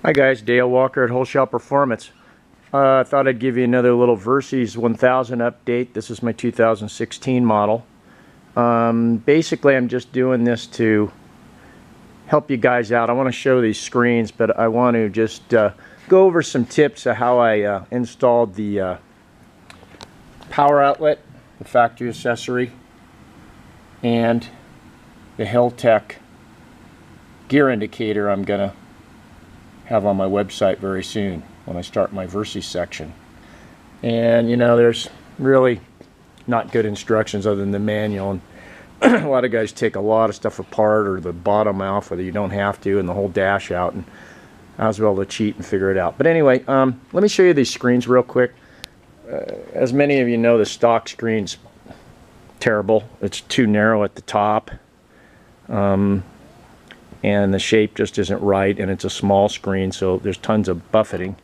Hi guys, Dale Walker at Whole Shop Performance. I thought I'd give you another little Versys 1000 update. This is my 2016 model. Basically, I'm just doing this to help you guys out. I want to show these screens, but I want to just go over some tips of how I installed the power outlet, the factory accessory, and the Hilltech gear indicator I'm going to have on my website very soon when I start my Versys section. And you know, there's really not good instructions other than the manual, and a lot of guys take a lot of stuff apart or the bottom off whether you don't have to, and the whole dash out, and I was able to cheat and figure it out. But anyway, let me show you these screens real quick. As many of you know, the stock screen's terrible. It's too narrow at the top. And the shape just isn't right, and it's a small screen, so there's tons of buffeting.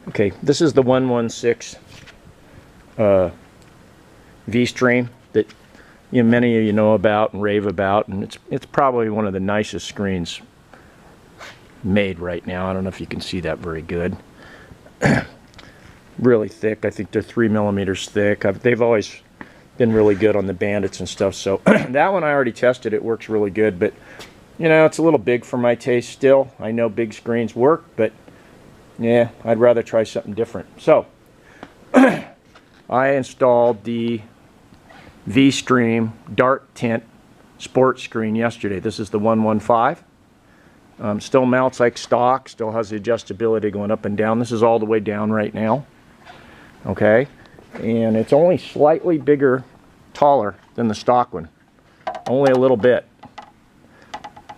Okay, this is the 116 V-Stream that many of you know about and rave about, and it's probably one of the nicest screens made right now. I don't know if you can see that very good. Really thick. I think they're 3 millimeters thick. They've always been really good on the Bandits and stuff, so that one I already tested. It works really good, but you know, it's a little big for my taste still. I know big screens work, but yeah, I'd rather try something different. So, I installed the V-Stream Dark Tint Sports Screen yesterday. This is the 115. Still mounts like stock, still has the adjustability going up and down. This is all the way down right now. Okay, and it's only slightly bigger, taller than the stock one. Only a little bit.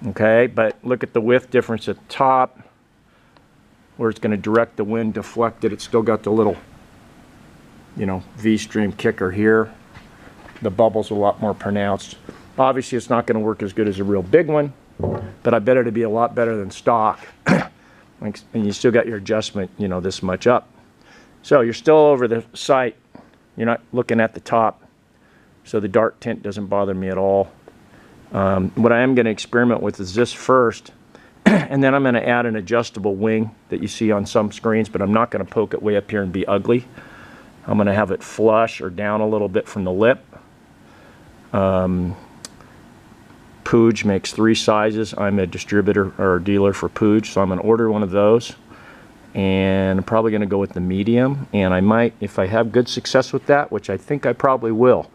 Okay, but look at the width difference at the top, where it's going to direct the wind, deflect it. It's still got the little, you know, V-Stream kicker here. The bubble's a lot more pronounced. Obviously, it's not going to work as good as a real big one, but I bet it'll be a lot better than stock. And you still got your adjustment, you know, this much up. So you're still over the sight. You're not looking at the top. So the dark tint doesn't bother me at all. What I am going to experiment with is this first, and then I'm going to add an adjustable wing that you see on some screens, but I'm not going to poke it way up here and be ugly. I'm going to have it flush or down a little bit from the lip. Pooj makes 3 sizes. I'm a distributor or a dealer for Pooj, so I'm going to order one of those, and I'm probably going to go with the medium, and I might, if I have good success with that, which I think I probably will,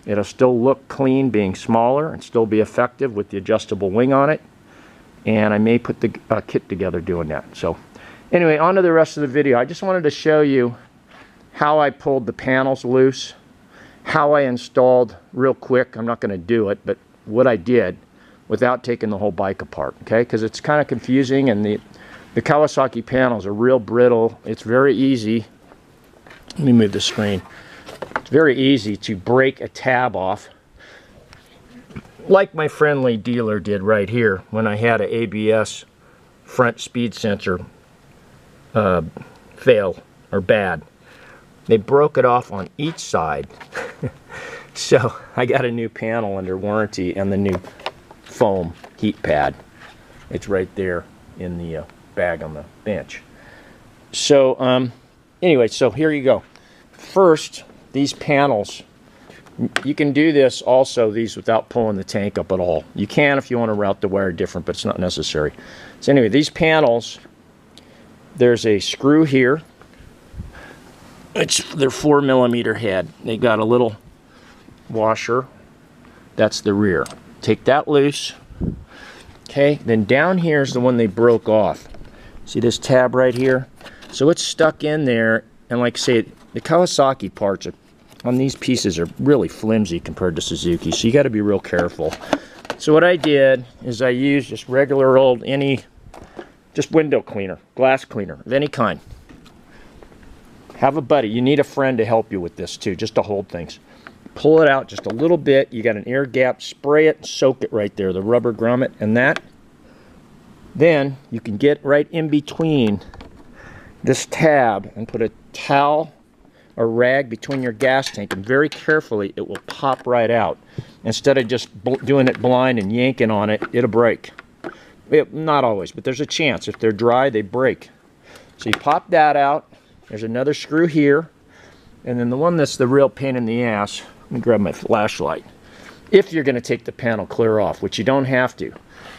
it'll still look clean being smaller and still be effective with the adjustable wing on it. And I may put the kit together doing that. So anyway, on to the rest of the video. I just wanted to show you how I pulled the panels loose, how I installed real quick. I'm not going to do it, but what I did without taking the whole bike apart. Okay, because it's kind of confusing, and the Kawasaki panels are real brittle. It's very easy. Let me move the screen. It's very easy to break a tab off, like my friendly dealer did right here when I had an ABS front speed sensor fail or bad. They broke it off on each side. So I got a new panel under warranty and the new foam heat pad. It's right there in the bag on the bench. So anyway, so here you go. First, these panels, you can do this also, these without pulling the tank up at all. You can if you want to route the wire different, but it's not necessary. So anyway, these panels, there's a screw here. They're 4 millimeter head. They got a little washer. That's the rear. Take that loose. Okay, then down here is the one they broke off. See this tab right here? So it's stuck in there, and like I say, the Kawasaki parts on these pieces are really flimsy compared to Suzuki, so you got to be real careful. So what I did is I used just regular old just window cleaner, glass cleaner of any kind. Have a buddy. You need a friend to help you with this too, just to hold things. Pull it out just a little bit. You got an air gap. Spray it, soak it right there, the rubber grommet and that. Then you can get right in between this tab and put a towel a rag between your gas tank, and very carefully it will pop right out. Instead of just doing it blind and yanking on it, it'll break. Not always, but there's a chance. If they're dry, they break. So you pop that out. There's another screw here. And then the one that's the real pain in the ass, let me grab my flashlight. If you're going to take the panel clear off, which you don't have to.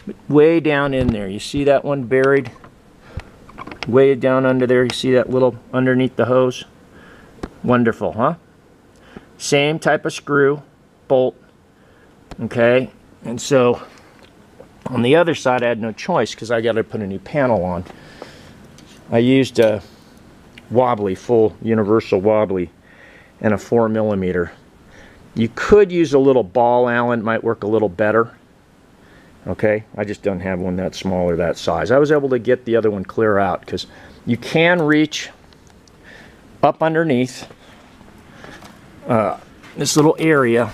But way down in there, you see that one buried? Way down under there, you see that little underneath the hose? Wonderful, huh? Same type of screw, bolt, okay? And so, on the other side, I had no choice because I got to put a new panel on. I used a wobbly, full universal wobbly, and a 4mm. You could use a little ball Allen, might work a little better. Okay, I just don't have one that small or that size. I was able to get the other one clear out because you can reach up underneath this little area.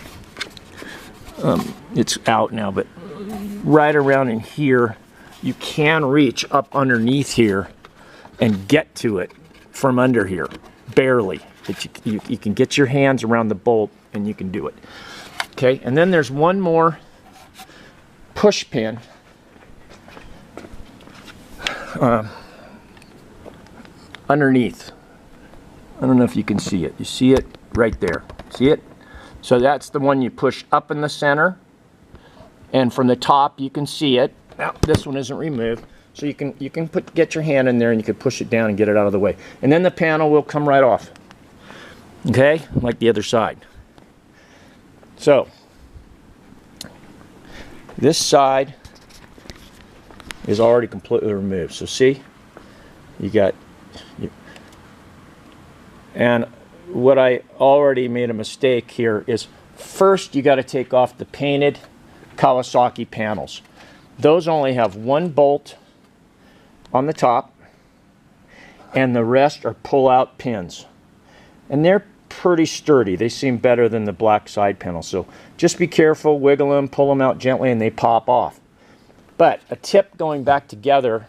It's out now, but right around in here, you can reach up underneath here and get to it from under here, barely. But you can get your hands around the bolt and you can do it. Okay, and then there's one more push pin underneath. I don't know if you can see it. You see it right there. See it? So that's the one you push up in the center, and from the top you can see it. Now this one isn't removed, so you can get your hand in there and you can push it down and get it out of the way, and then the panel will come right off. Okay, like the other side. So this side is already completely removed. So see, you got, and what I already made a mistake here is first you got to take off the painted Kawasaki panels. Those only have one bolt on the top, and the rest are pull-out pins, and they're pretty sturdy. They seem better than the black side panels. So just be careful, wiggle them, pull them out gently, and they pop off. But a tip going back together,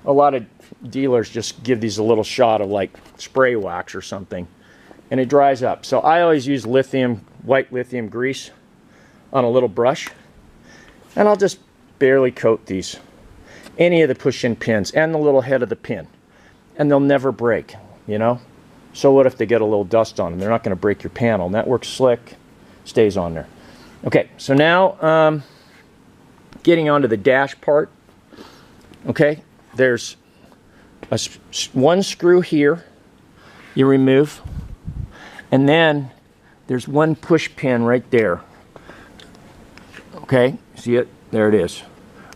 a lot of dealers just give these a little shot of like spray wax or something, and it dries up. So I always use white lithium grease on a little brush, and I'll just barely coat these, any of the push-in pins and the little head of the pin, and they'll never break, you know. So what if they get a little dust on them? They're not going to break your panel, and that works slick, stays on there. Okay, so now getting onto the dash part. Okay, there's one screw here you remove, and then there's one push pin right there. Okay, see it? There it is.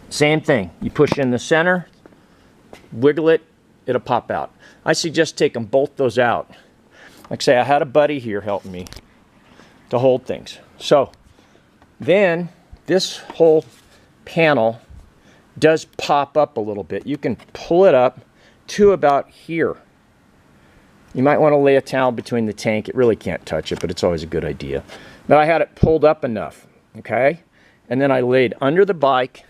Same thing. You push in the center, wiggle it, it'll pop out. I suggest taking both those out. Like I say, I had a buddy here helping me to hold things. So then this whole panel does pop up a little bit. You can pull it up to about here. You might want to lay a towel between the tank. It really can't touch it, but it's always a good idea. But I had it pulled up enough, okay? And then I laid under the bike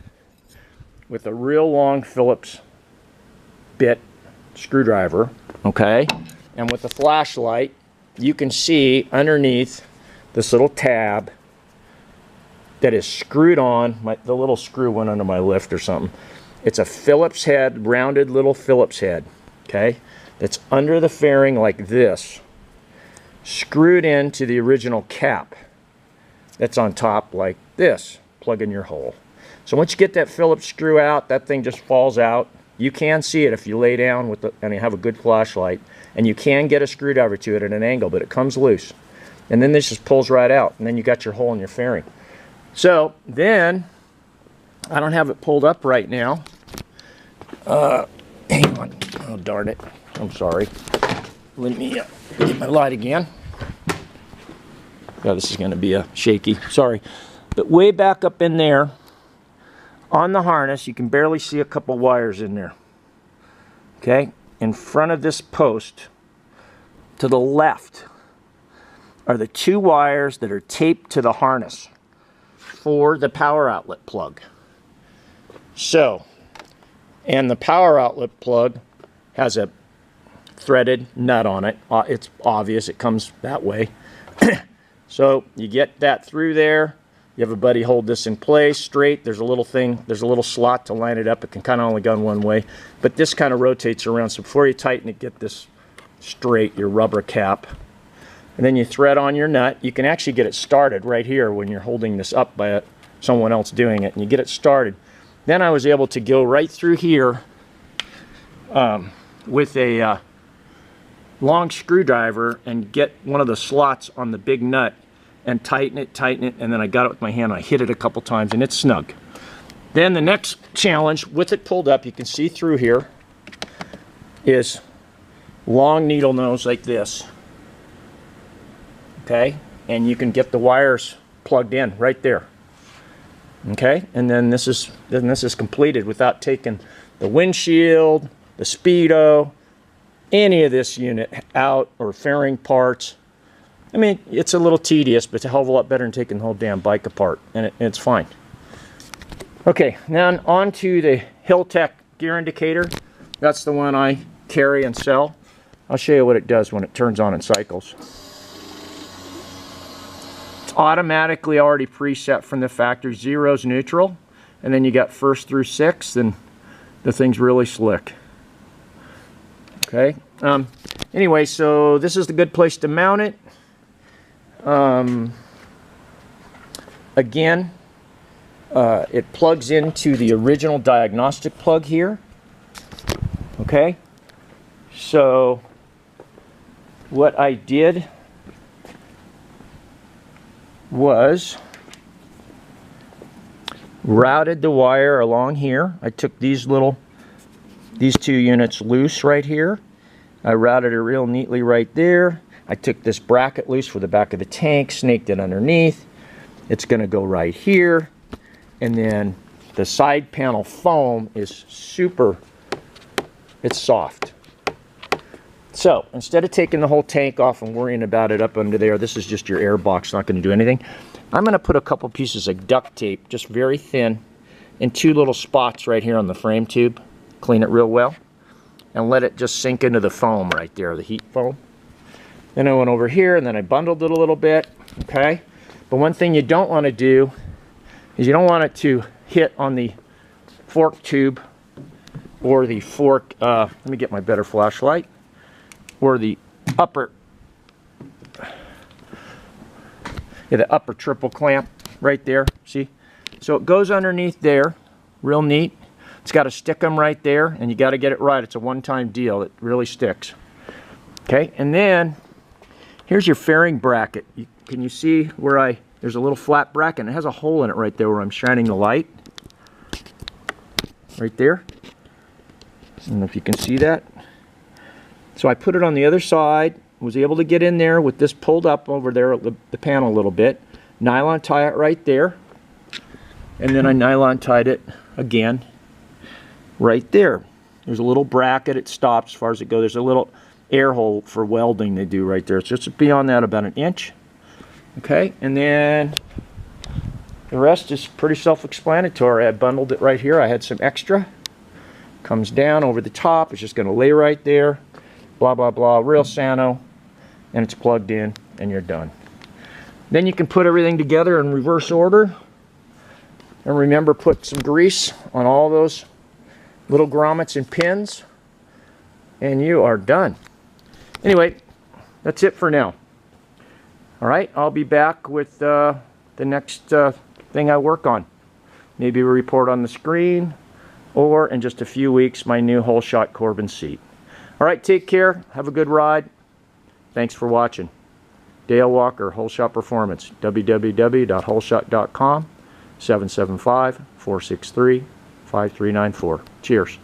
with a real long Phillips bit screwdriver, okay? And with the flashlight, you can see underneath this little tab that is screwed on. The little screw went under my lift or something. It's a Phillips head, rounded little Phillips head, okay? That's under the fairing like this, screwed into the original cap that's on top like this. Plug in your hole. So once you get that Phillips screw out, that thing just falls out. You can see it if you lay down and you have a good flashlight, and you can get a screwdriver to it at an angle, but it comes loose. And then this just pulls right out, and then you got your hole in your fairing. So then, I don't have it pulled up right now. Hang on. Oh, darn it. I'm sorry. Let me get my light again. Yeah, this is going to be shaky. Sorry. But way back up in there, on the harness, you can barely see a couple wires in there. Okay? In front of this post, to the left, are the two wires that are taped to the harness for the power outlet plug. So, and the power outlet plug has a threaded nut on it. It's obvious, it comes that way. So you get that through there, You have a buddy hold this in place straight. There's a little thing, there's a little slot to line it up. It can kind of only go one way, but this kind of rotates around. So before you tighten it, get this straight, your rubber cap. And then you thread on your nut. You can actually get it started right here when you're holding this up by someone else doing it, and you get it started. Then I was able to go right through here with a long screwdriver and get one of the slots on the big nut and tighten it, and then I got it with my hand. I hit it a couple times and it's snug. Then the next challenge, with it pulled up, you can see through here, is long needle nose like this. Okay, and you can get the wires plugged in right there. Okay, and then this is completed without taking the windshield, the speedo, any of this unit out, or fairing parts. I mean, it's a little tedious, but it's a hell of a lot better than taking the whole damn bike apart, and it's fine. Okay, now on to the Hilltech gear indicator. That's the one I carry and sell. I'll show you what it does when it turns on and cycles. It's automatically already preset from the factory. 0's neutral, and then you got 1st through 6th, and the thing's really slick. Okay. Anyway, so this is the good place to mount it. Again, it plugs into the original diagnostic plug here. Okay. So what I did was routed the wire along here. I took these 2 units loose right here. I routed it real neatly right there. I took this bracket loose for the back of the tank, snaked it underneath. It's going to go right here. And then the side panel foam is super, it's soft. So instead of taking the whole tank off and worrying about it up under there, this is just your air box, not going to do anything. I'm going to put a couple pieces of duct tape, just very thin, in 2 little spots right here on the frame tube. Clean it real well and let it just sink into the foam right there, the heat foam. Then I went over here and then I bundled it a little bit. Okay, but one thing you don't want to do is you don't want it to hit on the fork tube or the fork, let me get my better flashlight, or the upper, the upper triple clamp right there, see? So it goes underneath there, real neat. It's got to stick them right there, and you got to get it right. It's a one-time deal. It really sticks. Okay, and then here's your fairing bracket. Can you see where there's a little flat bracket, and it has a hole in it right there where I'm shining the light. Right there. I don't know if you can see that. So I put it on the other side, was able to get in there with this pulled up over there, the panel a little bit. Nylon tie it right there. And then I nylon tied it again right there. There's a little bracket, it stops as far as it goes. There's a little air hole for welding they do right there. It's just beyond that about 1 inch. Okay, and then the rest is pretty self-explanatory. I bundled it right here. I had some extra. Comes down over the top. It's just going to lay right there. Blah, blah, blah. Real Sano. And it's plugged in, and you're done. Then you can put everything together in reverse order. And remember, put some grease on all those little grommets and pins, and you are done. Anyway, that's it for now. All right, I'll be back with the next thing I work on. Maybe a report on the screen, or in just a few weeks, my new hole shot Corbin seat. All right, take care. Have a good ride. Thanks for watching. Dale Walker, Hole Shot Performance, www.holeshot.com, 775-463-5394. Cheers.